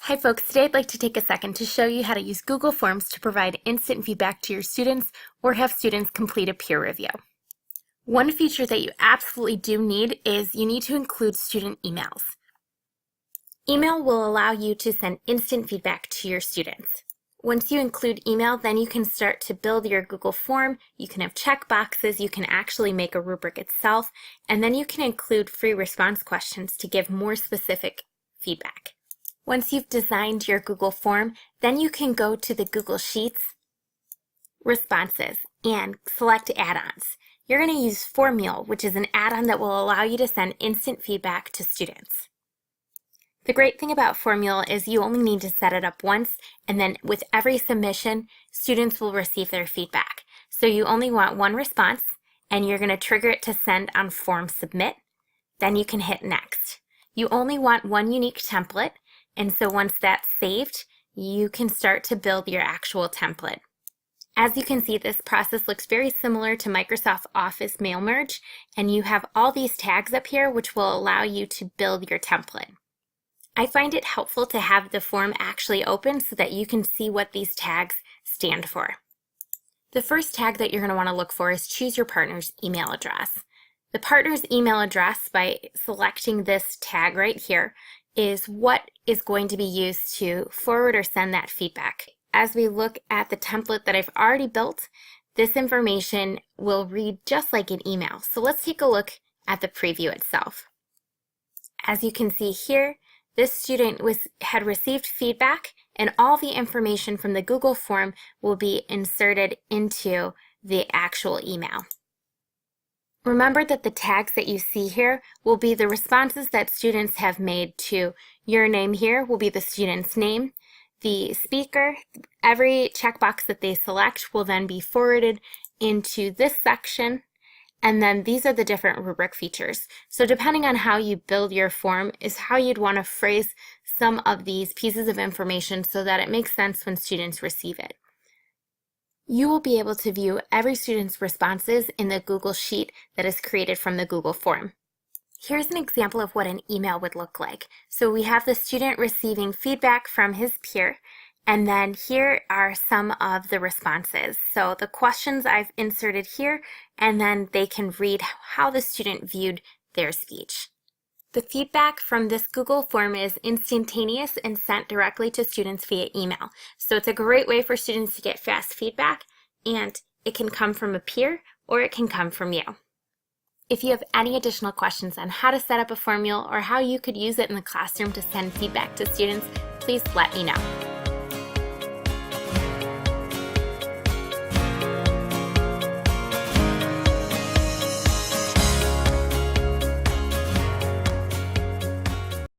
Hi folks, today I'd like to take a second to show you how to use Google Forms to provide instant feedback to your students or have students complete a peer review. One feature that you absolutely do need is you need to include student emails. Email will allow you to send instant feedback to your students. Once you include email, then you can start to build your Google form, you can have checkboxes, you can actually make a rubric itself, and then you can include free response questions to give more specific feedback. Once you've designed your Google form, then you can go to the Google Sheets, Responses, and select add-ons. You're going to use FormMule, which is an add-on that will allow you to send instant feedback to students. The great thing about FormMule is you only need to set it up once, and then with every submission, students will receive their feedback. So you only want one response, and you're going to trigger it to send on Form Submit. Then you can hit Next. You only want one unique template, and so once that's saved, you can start to build your actual template. As you can see, this process looks very similar to Microsoft Office Mail Merge, and you have all these tags up here which will allow you to build your template. I find it helpful to have the form actually open so that you can see what these tags stand for. The first tag that you're going to want to look for is choose your partner's email address. The partner's email address, by selecting this tag right here, is what is going to be used to forward or send that feedback. As we look at the template that I've already built, this information will read just like an email. So let's take a look at the preview itself. As you can see here, this student had received feedback, and all the information from the Google form will be inserted into the actual email. Remember that the tags that you see here will be the responses that students have made to your name. Here will be the student's name. The speaker, every checkbox that they select will then be forwarded into this section, and then these are the different rubric features. So depending on how you build your form is how you'd want to phrase some of these pieces of information so that it makes sense when students receive it. You will be able to view every student's responses in the Google Sheet that is created from the Google form. Here's an example of what an email would look like. So we have the student receiving feedback from his peer, and then here are some of the responses. So the questions I've inserted here, and then they can read how the student viewed their speech. The feedback from this Google form is instantaneous and sent directly to students via email. So it's a great way for students to get fast feedback, and it can come from a peer or it can come from you. If you have any additional questions on how to set up a FormMule or how you could use it in the classroom to send feedback to students, please let me know.